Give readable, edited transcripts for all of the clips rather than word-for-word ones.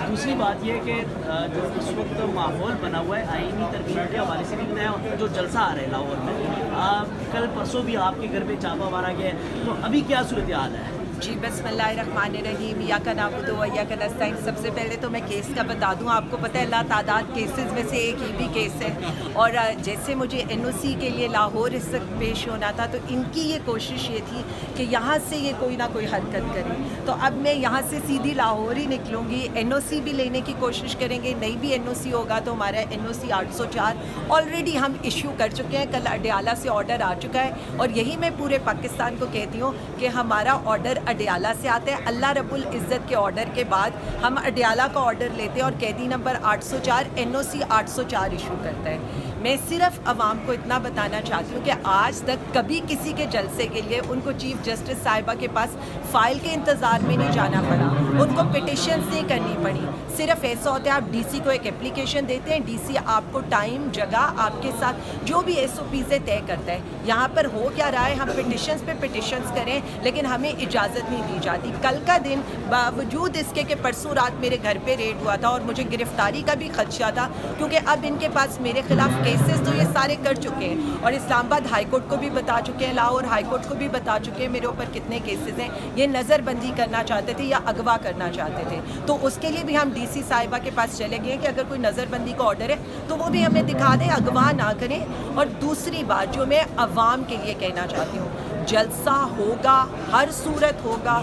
دوسری بات یہ کہ جو اس وقت ماحول بنا ہوا ہے آئینی ترمیم کے حوالے سے بھی نیا جو جلسہ آ رہا ہے لاہور میں، کل پرسوں بھی آپ کے گھر پہ چھاپا مارا گیا ہے، تو ابھی کیا صورتحال ہے؟ جی بسم اللہ الرحمن الرحیم، ایاک نعبد و ایاک نستعین۔ سب سے پہلے تو میں کیس کا بتا دوں، آپ کو پتہ ہے اللہ تعداد کیسز میں سے ایک ہی بھی کیس ہے، اور جیسے مجھے این او سی کے لیے لاہور اس وقت پیش ہونا تھا تو ان کی یہ کوشش یہ تھی کہ یہاں سے یہ کوئی نہ کوئی حرکت کرے، تو اب میں یہاں سے سیدھی لاہور ہی نکلوں گی۔ این او سی بھی لینے کی کوشش کریں گے، نہیں بھی این او سی ہوگا تو ہمارا این او سی 804 آلریڈی ہم ایشو کر چکے ہیں، کل اڈیالہ سے آرڈر آ چکا ہے، اور یہی میں پورے پاکستان کو کہتی ہوں کہ ہمارا آرڈر اڈیالہ سے آتا ہے۔ اللہ رب العزت کے آرڈر کے بعد ہم اڈیالہ کا آرڈر لیتے ہیں اور قیدی نمبر 804 این او سی 804 ایشو کرتا ہے۔ میں صرف عوام کو اتنا بتانا چاہتی ہوں کہ آج تک کبھی کسی کے جلسے کے لیے ان کو چیف جسٹس صاحبہ کے پاس فائل کے انتظار میں نہیں جانا پڑا، ان کو پٹیشنز نہیں کرنی پڑی۔ صرف ایسا ہوتا ہے آپ ڈی سی کو ایک اپلیکیشن دیتے ہیں، ڈی سی آپ کو ٹائم جگہ آپ کے ساتھ جو بھی ایس او پیزیں طے کرتا ہے۔ یہاں پر ہو کیا رہا ہے، ہم پٹیشنز پہ پٹیشنز کریں لیکن ہمیں اجازت نہیں دی جاتی۔ کل کا دن باوجود اس کے کہ پرسوں رات میرے گھر پہ ریڈ ہوا تھا اور مجھے گرفتاری کا بھی خدشہ تھا، کیونکہ اب ان کے پاس میرے خلاف کیسز تو یہ سارے کر چکے ہیں اور اسلام آباد ہائی کورٹ کو بھی بتا چکے ہیں، لاہور ہائی کورٹ کو بھی بتا چکے ہیں میرے اوپر کتنے کیسز ہیں۔ یہ نظر بندی کرنا چاہتے تھے یا اغوا کرنا چاہتے تھے، تو اس کے لیے بھی ہم ڈی سی صاحبہ کے پاس چلے گئے کہ اگر کوئی نظر بندی کا آرڈر ہے تو وہ بھی ہمیں دکھا دیں، اغوا نہ کریں۔ اور دوسری بات جو میں عوام کے لیے کہنا چاہتی ہوں، جلسہ ہوگا، ہر صورت ہوگا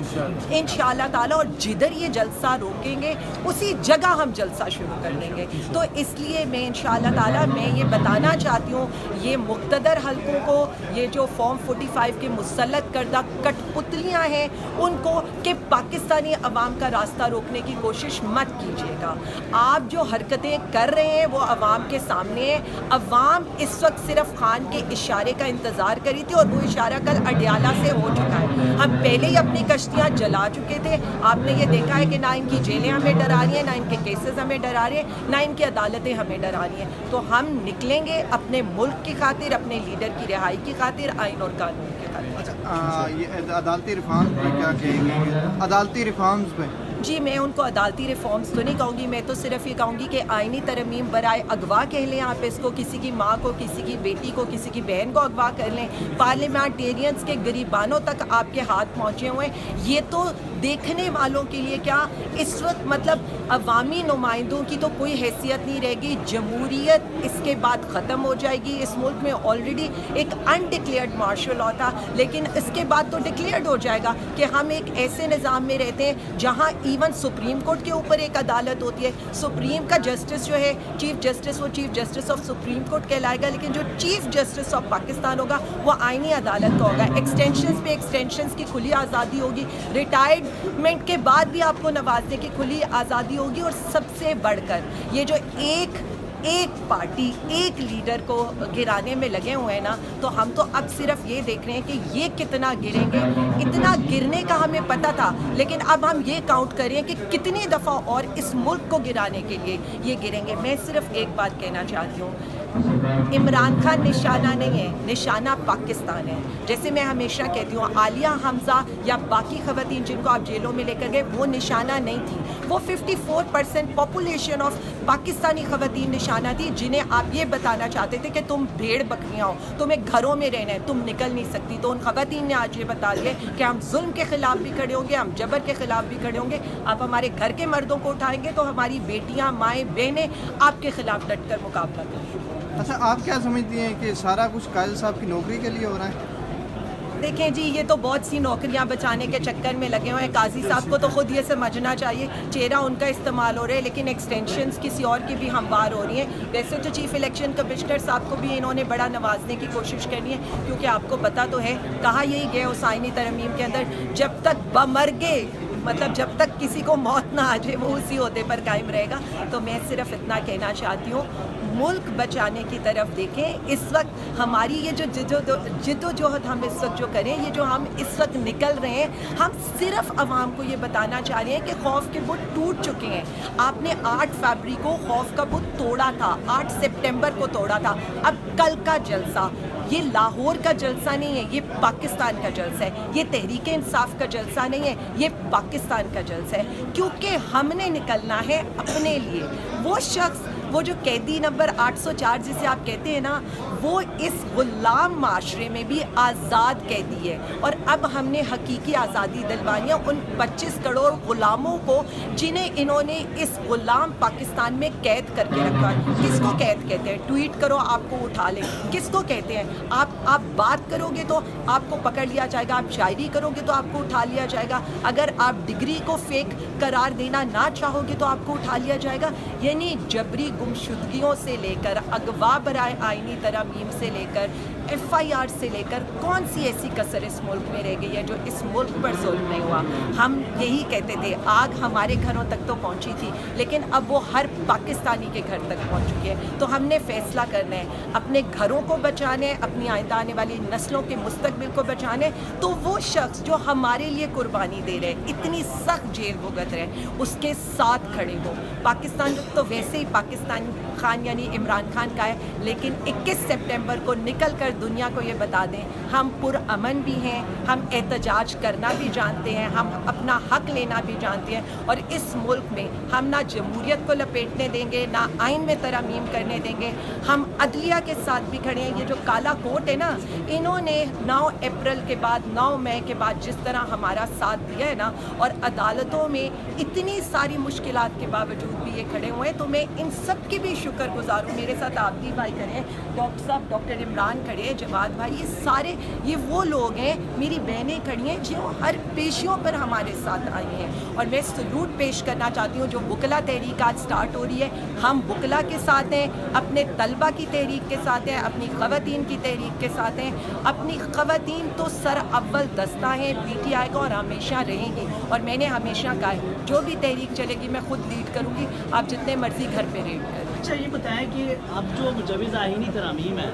انشاءاللہ تعالیٰ، اور جدھر یہ جلسہ روکیں گے اسی جگہ ہم جلسہ شروع کر دیں گے۔ تو اس لیے میں انشاءاللہ تعالیٰ میں یہ بتانا چاہتی ہوں یہ مقتدر حلقوں کو، یہ جو فارم 45 کے مسلط کردہ کٹ پتلیاں ہیں ان کو، کہ پاکستانی عوام کا راستہ روکنے کی کوشش مت کیجیے گا۔ آپ جو حرکتیں کر رہے ہیں وہ عوام کے سامنے ہے۔ عوام اس وقت صرف خان کے اشارے کا انتظار کری تھی اور وہ اشارہ کل اڈیالہ سے ہو چکا ہے۔ ہم پہلے ہی اپنی کشتیاں جلا چکے تھے، آپ نے یہ دیکھا ہے کہ نہ ان کی جیلیں ہمیں ڈرا رہی ہیں، نہ ان کے کیسز ہمیں ڈرا رہے ہیں، نہ ان کی عدالتیں ہمیں ڈرا رہی ہیں۔ تو ہم نکلیں گے اپنے ملک کی خاطر، اپنے لیڈر کی رہائی کی خاطر، آئین اور قانون کی خاطر۔ اچھا، یہ عدالتی ریفارمز پہ کیا کہیں گے؟ عدالتی ریفارمز پہ جی میں ان کو عدالتی ریفارمز تو نہیں کہوں گی، میں تو صرف یہ کہوں گی کہ آئینی ترمیم برائے اغوا کہہ لیں آپ اس کو، کسی کی ماں کو، کسی کی بیٹی کو، کسی کی بہن کو اغوا کر لیں۔ پارلیمنٹیرینز کے گریبانوں تک آپ کے ہاتھ پہنچے ہوئے ہیں۔ یہ تو دیکھنے والوں کے لیے کیا اس وقت مطلب عوامی نمائندوں کی تو کوئی حیثیت نہیں رہے گی، جمہوریت اس کے بعد ختم ہو جائے گی۔ اس ملک میں آلریڈی ایک انڈکلیئرڈ مارشل لا تھا، لیکن اس کے بعد تو ڈکلیئرڈ ہو جائے گا کہ ہم ایک ایسے نظام میں رہتے ہیں جہاں ایون سپریم کورٹ کے اوپر ایک عدالت ہوتی ہے۔ سپریم کا جسٹس جو ہے چیف جسٹس، وہ chief justice of supreme court کہلائے گا، لیکن جو چیف جسٹس آف پاکستان ہوگا وہ آئینی عدالت کا ہوگا۔ ایکسٹینشنز پہ ایکسٹینشنز کی کھلی آزادی ہوگی، ریٹائرمنٹ کے بعد بھی آپ کو نوازنے کی کھلی آزادی ہوگی، اور سب سے بڑھ کر یہ جو ایک پارٹی ایک لیڈر کو گرانے میں لگے ہوئے ہیں نا، تو ہم تو اب صرف یہ دیکھ رہے ہیں کہ یہ کتنا گریں گے۔ اتنا گرنے کا ہمیں پتہ تھا، لیکن اب ہم یہ کاؤنٹ کریں کہ کتنی دفعہ اور اس ملک کو گرانے کے لیے یہ گریں گے۔ میں صرف ایک بات کہنا چاہتی ہوں، عمران خان نشانہ نہیں ہے، نشانہ پاکستان ہے۔ جیسے میں ہمیشہ کہتی ہوں، عالیہ حمزہ یا باقی خواتین جن کو آپ جیلوں میں لے کر گئے وہ نشانہ نہیں تھی، وہ 54% پاپولیشن آف پاکستانی خواتین نشانہ تھی، جنہیں آپ یہ بتانا چاہتے تھے کہ تم بھیڑ بکریاں ہو، تمہیں گھروں میں رہنا ہے، تم نکل نہیں سکتی۔ تو ان خواتین نے آج یہ بتا دیا کہ ہم ظلم کے خلاف بھی کھڑے ہوں گے، ہم جبر کے خلاف بھی کھڑے ہوں گے۔ آپ ہمارے گھر کے مردوں کو اٹھائیں گے تو ہماری بیٹیاں، مائیں، بہنیں آپ کے خلاف ڈٹ کر مقابلہ کریں گی۔ اچھا، آپ کیا سمجھتی ہیں کہ سارا کچھ قائد صاحب کی نوکری کے لیے ہو رہا ہے؟ دیکھیں جی، یہ تو بہت سی نوکریاں بچانے کے چکر میں لگے ہوئے ہیں۔ قاضی صاحب کو تو خود یہ سمجھنا چاہیے، چہرہ ان کا استعمال ہو رہا ہے لیکن ایکسٹینشنز کسی اور کی بھی ہموار ہو رہی ہیں۔ ویسے تو چیف الیکشن کمشنر صاحب کو بھی انہوں نے بڑا نوازنے کی کوشش کرنی ہے، کیونکہ آپ کو پتہ تو ہے، کہا یہی گیا اس آئینی ترمیم کے اندر، جب تک بمرگے مطلب جب تک کسی کو موت نہ آ جائے وہ اسی عہدے پر قائم رہے گا۔ تو میں صرف اتنا کہنا چاہتی ہوں، ملک بچانے کی طرف دیکھیں۔ اس وقت ہماری یہ جو جد و جہد ہم اس وقت جو کریں، یہ جو ہم اس وقت نکل رہے ہیں، ہم صرف عوام کو یہ بتانا چاہ رہے ہیں کہ خوف کے بت ٹوٹ چکے ہیں۔ آپ نے 8 فروری کو خوف کا بت توڑا تھا، 8 سپٹمبر کو توڑا تھا، اب کل کا جلسہ یہ لاہور کا جلسہ نہیں ہے, یہ پاکستان کا جلسہ ہے. یہ تحریک انصاف کا جلسہ نہیں ہے, یہ پاکستان کا جلسہ ہے. کیونکہ ہم نے نکلنا ہے اپنے لیے. وہ شخص, وہ جو قیدی نمبر 804 جسے آپ کہتے ہیں نا, وہ اس غلام معاشرے میں بھی آزاد قیدی ہے. اور اب ہم نے حقیقی آزادی دلوانی ہے ان 25 کروڑ غلاموں کو جنہیں انہوں نے اس غلام پاکستان میں قید کر کے رکھا ہے. کس کو قید کہتے ہیں؟ ٹویٹ کرو آپ کو اٹھا لیں. کس کو کہتے ہیں؟ آپ بات کرو گے تو آپ کو پکڑ لیا جائے گا, آپ شاعری کرو گے تو آپ کو اٹھا لیا جائے گا, اگر آپ ڈگری کو فیک قرار دینا نہ چاہو گے تو آپ کو اٹھا لیا جائے گا. یعنی جبری گمشدگیوں سے لے کر اغوا برائے آئینی ترامیم سے لے کر FIR سے لے کر کون سی ایسی کسر اس ملک میں رہ گئی ہے جو اس ملک پر ظلم نہیں ہوا. ہم یہی کہتے تھے آگ ہمارے گھروں تک تو پہنچی تھی, لیکن اب وہ ہر پاکستانی کے گھر تک پہنچ چکی ہے. تو ہم نے فیصلہ کرنا ہے, اپنے گھروں کو بچانے, اپنی آئندہ آنے والی نسلوں کے مستقبل کو بچانے. تو وہ شخص جو ہمارے لیے قربانی دے رہے, اتنی سخت جیل بھگت رہے, اس کے ساتھ کھڑے ہو. پاکستان تو ویسے ہی پاکستان خان یعنی عمران خان کا ہے, لیکن 21 سپٹمبر کو نکل کر دنیا کو یہ بتا دیں ہم پرامن بھی ہیں, ہم احتجاج کرنا بھی جانتے ہیں, ہم اپنا حق لینا بھی جانتے ہیں. اور اس ملک میں ہم نہ جمہوریت کو لپیٹنے دیں گے, نہ آئین میں ترامیم کرنے دیں گے. ہم عدلیہ کے ساتھ بھی کھڑے ہیں. یہ جو کالا کوٹ ہے نا, انہوں نے 9 اپریل کے بعد, 9 مئی کے بعد جس طرح ہمارا ساتھ دیا ہے نا, اور عدالتوں میں اتنی ساری مشکلات کے باوجود بھی یہ کھڑے ہوئے ہیں, تو میں ان سب کی بھی شکر گزار ہوں. میرے ساتھ عابدی بھائی کھڑے ہیں, ڈاکٹر صاحب, ڈاکٹر عمران کھڑے ہیں, جواد بھائی, یہ سارے یہ وہ لوگ ہیں, میری بہنیں کھڑی ہیں جو ہر پیشیوں پر ہمارے ساتھ آئی ہیں. اور میں سلوٹ پیش کرنا چاہتی ہوں جو وکلا تحریک آج سٹارٹ ہو رہی ہے. ہم وکلا کے ساتھ ہیں, اپنے طلبہ کی تحریک کے ساتھ ہیں, اپنی خواتین کی تحریک کے ساتھ ہیں. اپنی خواتین تو سر اول دستہ ہیں PTI کا, اور ہمیشہ رہیں گی. اور میں نے ہمیشہ کہا ہے جو بھی تحریک چلے گی میں خود لیڈ کروں گی, آپ جتنے مرضی گھر پہ ریڈ کریں. اچھا یہ بتائیں کہ اب جو مجوز آئینی ترامیم ہے